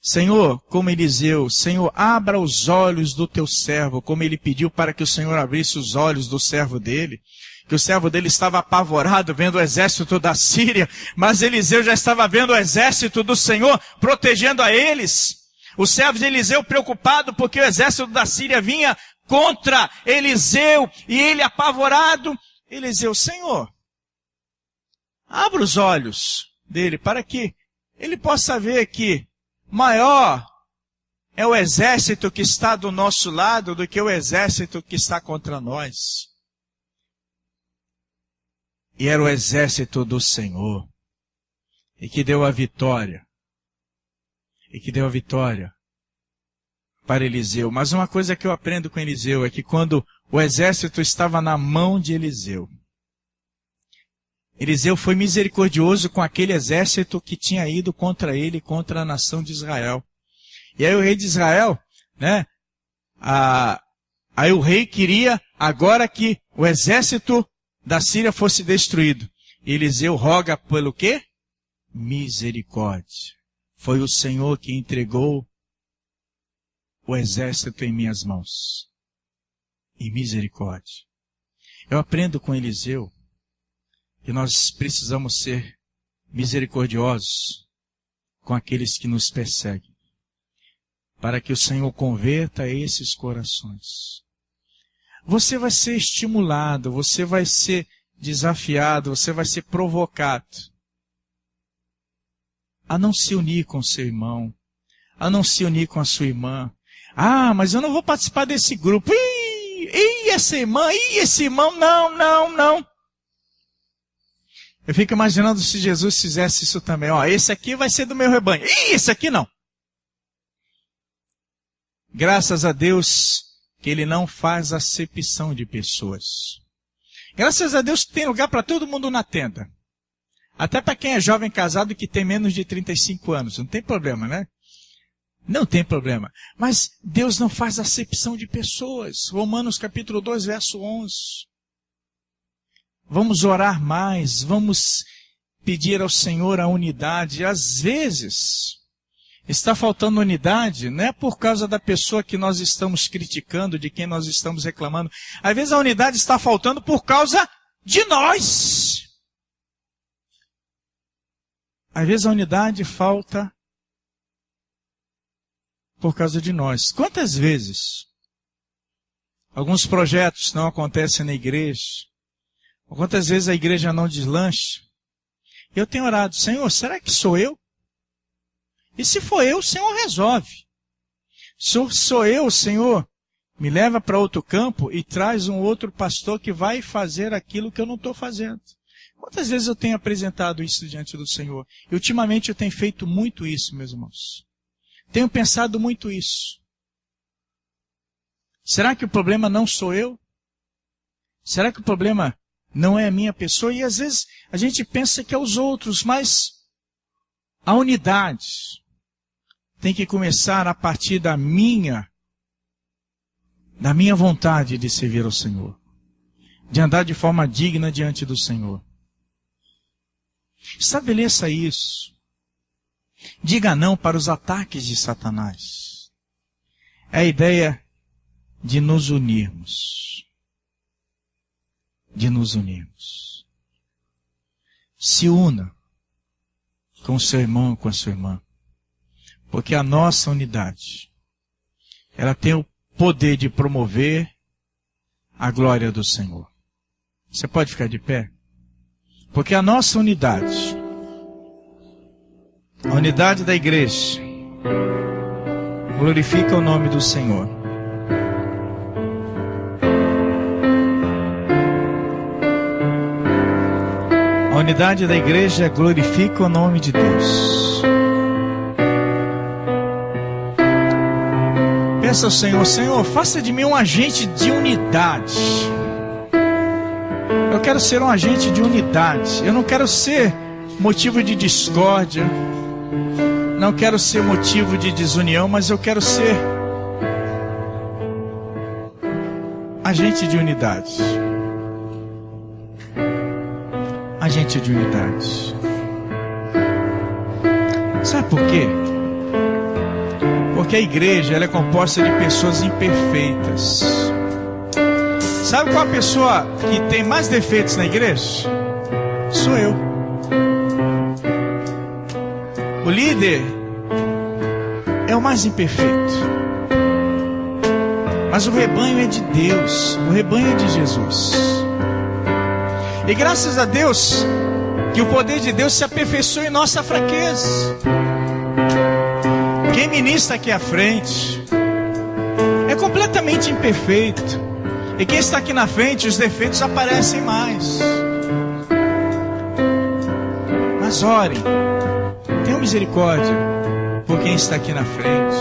Senhor, como Eliseu, Senhor, abra os olhos do teu servo, como ele pediu para que o Senhor abrisse os olhos do servo dele, que o servo dele estava apavorado vendo o exército da Síria, mas Eliseu já estava vendo o exército do Senhor protegendo a eles. O servo de Eliseu preocupado porque o exército da Síria vinha contra Eliseu, e ele apavorado, Eliseu: Senhor, abra os olhos dele para que ele possa ver que maior é o exército que está do nosso lado do que o exército que está contra nós. E era o exército do Senhor, e que deu a vitória, para Eliseu. Mas uma coisa que eu aprendo com Eliseu é que quando o exército estava na mão de Eliseu, Eliseu foi misericordioso com aquele exército que tinha ido contra ele, contra a nação de Israel. E aí o rei de Israel, né? Aí o rei queria agora que o exército da Síria fosse destruído. E Eliseu roga pelo quê? Misericórdia. Foi o Senhor que entregou o exército em minhas mãos. E misericórdia. Eu aprendo com Eliseu que nós precisamos ser misericordiosos com aqueles que nos perseguem, para que o Senhor converta esses corações. Você vai ser estimulado, você vai ser desafiado, você vai ser provocado a não se unir com seu irmão, a não se unir com a sua irmã. Ah, mas eu não vou participar desse grupo. Essa irmã, esse irmão, não. Eu fico imaginando se Jesus fizesse isso também. Ó, esse aqui vai ser do meu rebanho. Esse aqui não. Graças a Deus que Ele não faz acepção de pessoas. Graças a Deus que tem lugar para todo mundo na tenda. Até para quem é jovem casado que tem menos de 35 anos. Não tem problema, né? Não tem problema. Mas Deus não faz acepção de pessoas. Romanos capítulo 2, verso 11. Vamos orar mais, vamos pedir ao Senhor a unidade. Às vezes, está faltando unidade, não é por causa da pessoa que nós estamos criticando, de quem nós estamos reclamando. Às vezes a unidade está faltando por causa de nós. Às vezes a unidade falta por causa de nós. Quantas vezes alguns projetos não acontecem na igreja? Quantas vezes a igreja não deslancha? Eu tenho orado: Senhor, será que sou eu? E se for eu, o Senhor resolve. Se sou eu, o Senhor me leva para outro campo e traz um outro pastor que vai fazer aquilo que eu não estou fazendo. Quantas vezes eu tenho apresentado isso diante do Senhor? E ultimamente eu tenho feito muito isso, meus irmãos. Tenho pensado muito isso. Será que o problema não sou eu? Será que o problema não é a minha pessoa? E às vezes a gente pensa que é os outros, mas a unidade tem que começar a partir da minha vontade de servir ao Senhor, de andar de forma digna diante do Senhor. Estabeleça isso. Diga não para os ataques de Satanás. É a ideia de nos unirmos. Se una com o seu irmão, com a sua irmã. Porque a nossa unidade, ela tem o poder de promover a glória do Senhor. Você pode ficar de pé? Porque a nossa unidade, a unidade da igreja, glorifica o nome do Senhor. A unidade da igreja glorifica o nome de Deus. Peça ao Senhor: Senhor, faça de mim um agente de unidade. Eu quero ser um agente de unidade. Eu não quero ser motivo de discórdia. Não quero ser motivo de desunião, mas eu quero ser agente de unidade. Agente de unidade. Sabe por quê? Porque a igreja, ela é composta de pessoas imperfeitas. Sabe qual a pessoa que tem mais defeitos na igreja? Sou eu. O líder é o mais imperfeito. Mas o rebanho é de Deus. O rebanho é de Jesus. E graças a Deus, que o poder de Deus se aperfeiçoe em nossa fraqueza. Quem ministra aqui à frente é completamente imperfeito. E quem está aqui na frente, os defeitos aparecem mais. Mas orem, tenham misericórdia por quem está aqui na frente.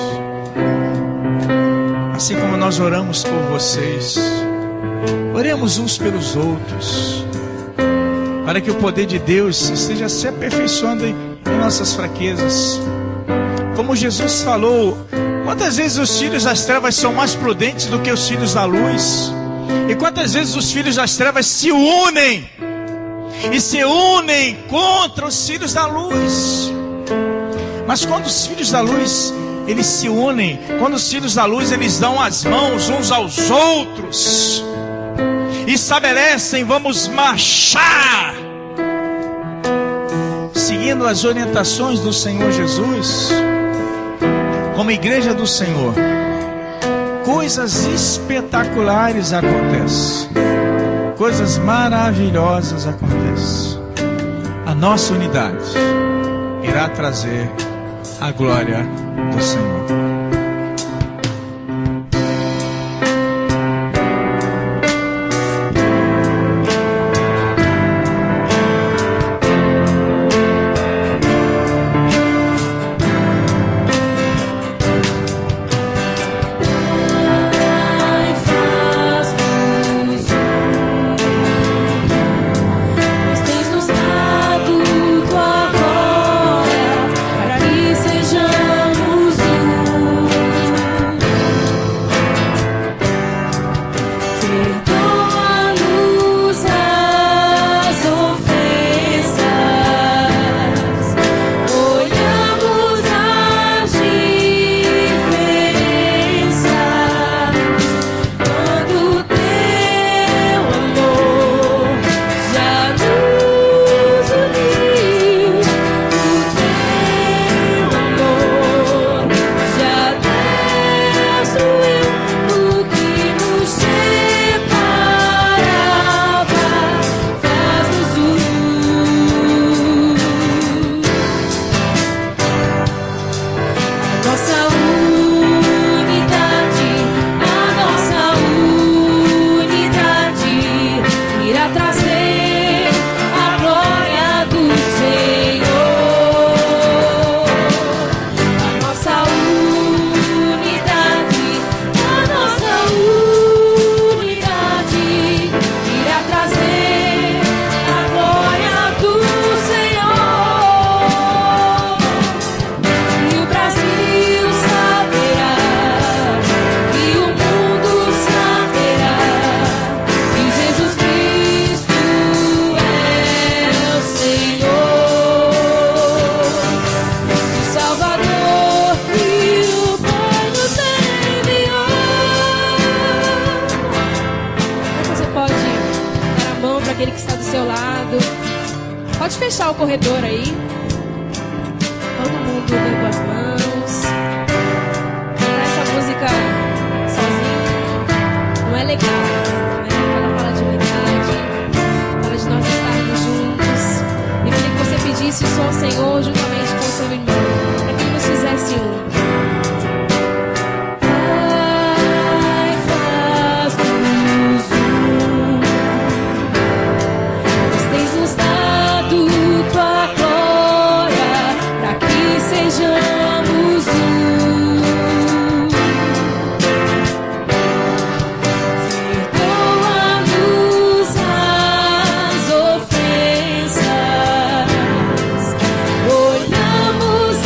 Assim como nós oramos por vocês, oremos uns pelos outros, para que o poder de Deus esteja se aperfeiçoando em nossas fraquezas. Como Jesus falou, quantas vezes os filhos das trevas são mais prudentes do que os filhos da luz? E quantas vezes os filhos das trevas se unem contra os filhos da luz? Mas quando os filhos da luz, eles se unem, quando os filhos da luz, eles dão as mãos uns aos outros, estabelecem, vamos marchar, seguindo as orientações do Senhor Jesus, como igreja do Senhor, coisas espetaculares acontecem, coisas maravilhosas acontecem. A nossa unidade irá trazer a glória do Senhor. Pode fechar o corredor aí. Todo mundo dando as mãos. Cantar essa música sozinho não é legal, né? Ela fala de unidade, fala de nós estarmos juntos. Eu queria que você pedisse isso ao Senhor juntamente com o seu irmão, para que ele nos fizesse um. Olhamos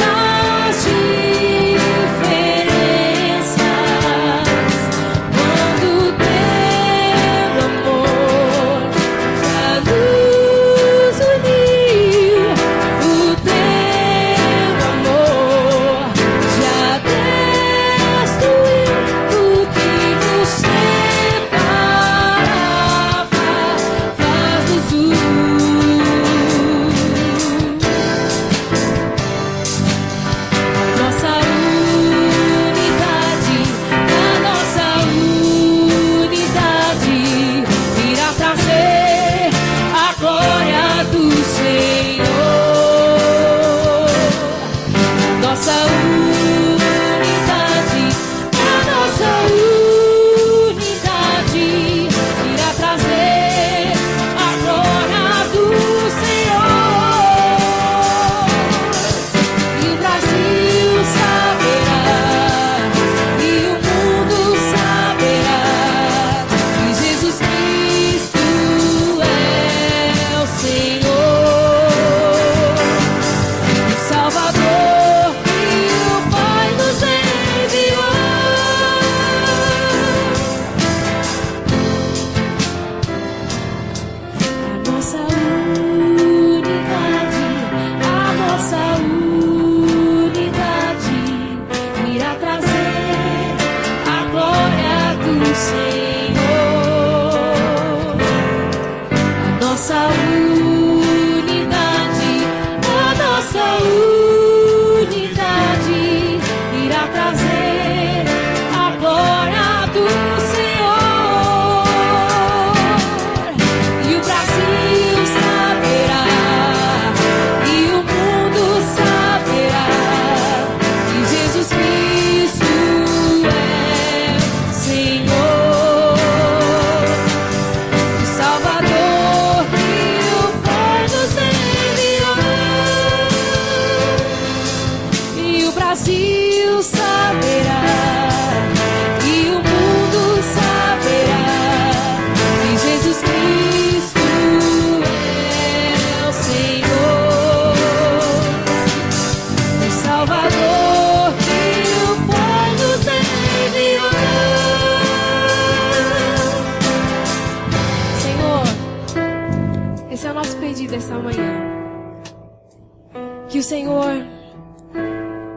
Senhor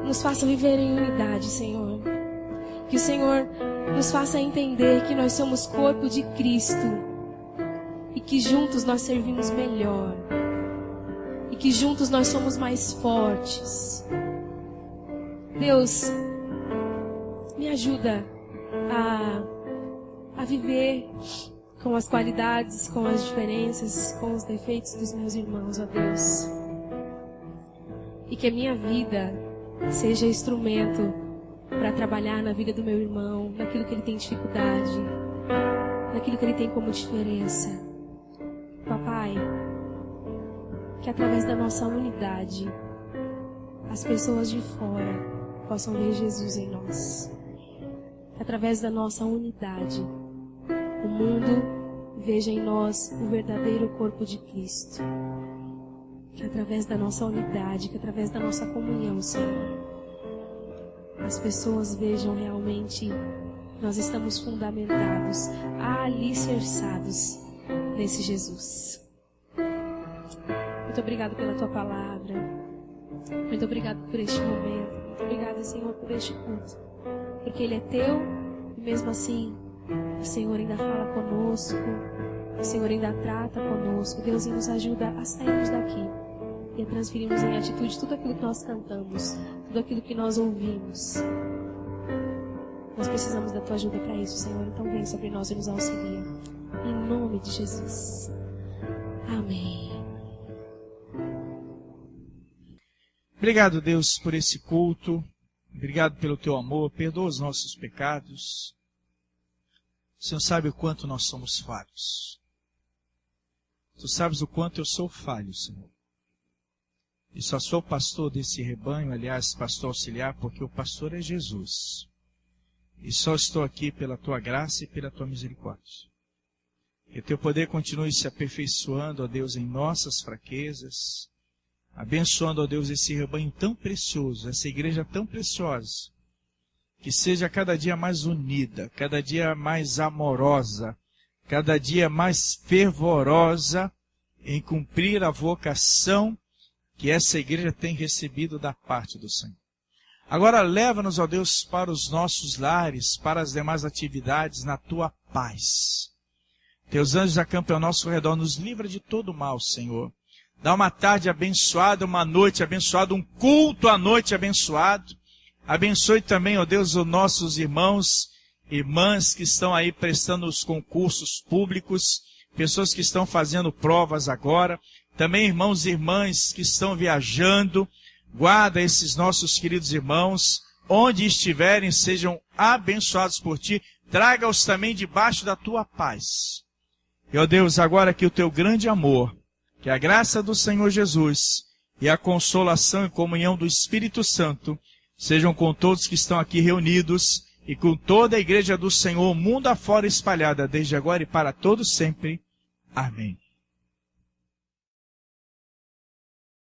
nos faça viver em unidade, Senhor. Que o Senhor nos faça entender que nós somos corpo de Cristo e que juntos nós servimos melhor e que juntos nós somos mais fortes. Deus, me ajuda a viver com as qualidades, com as diferenças, com os defeitos dos meus irmãos, ó Deus. E que a minha vida seja instrumento para trabalhar na vida do meu irmão, naquilo que ele tem dificuldade, naquilo que ele tem como diferença. Papai, que através da nossa unidade, as pessoas de fora possam ver Jesus em nós. Que através da nossa unidade, o mundo veja em nós o verdadeiro corpo de Cristo. Que através da nossa unidade, que através da nossa comunhão, Senhor, as pessoas vejam realmente que nós estamos fundamentados, alicerçados nesse Jesus. Muito obrigado pela tua palavra. Muito obrigado por este momento. Muito obrigado, Senhor, por este culto. Porque ele é teu e mesmo assim o Senhor ainda fala conosco. O Senhor ainda trata conosco. Deus nos ajuda a sairmos daqui e a transferirmos em atitude tudo aquilo que nós cantamos, tudo aquilo que nós ouvimos. Nós precisamos da tua ajuda para isso, Senhor. Então vem sobre nós e nos auxilia. Em nome de Jesus. Amém. Obrigado, Deus, por esse culto. Obrigado pelo teu amor. Perdoa os nossos pecados. O Senhor sabe o quanto nós somos falhos. Tu sabes o quanto eu sou falho, Senhor. E só sou pastor desse rebanho, aliás, pastor auxiliar, porque o pastor é Jesus. E só estou aqui pela tua graça e pela tua misericórdia. Que o teu poder continue se aperfeiçoando, ó Deus, em nossas fraquezas, abençoando, ó Deus, esse rebanho tão precioso, essa igreja tão preciosa, que seja cada dia mais unida, cada dia mais amorosa, cada dia mais fervorosa em cumprir a vocação que essa igreja tem recebido da parte do Senhor. Agora leva-nos, ó Deus, para os nossos lares, para as demais atividades, na tua paz. Teus anjos acampam ao nosso redor, nos livra de todo mal, Senhor. Dá uma tarde abençoada, uma noite abençoada, um culto à noite abençoado. Abençoe também, ó Deus, os nossos irmãos, irmãs que estão aí prestando os concursos públicos, pessoas que estão fazendo provas agora, também irmãos e irmãs que estão viajando. Guarda esses nossos queridos irmãos, onde estiverem, sejam abençoados por ti, traga-os também debaixo da tua paz. E, ó Deus, agora que o teu grande amor, que a graça do Senhor Jesus e a consolação e comunhão do Espírito Santo sejam com todos que estão aqui reunidos e com toda a igreja do Senhor, mundo afora espalhada, desde agora e para todos sempre. Amém.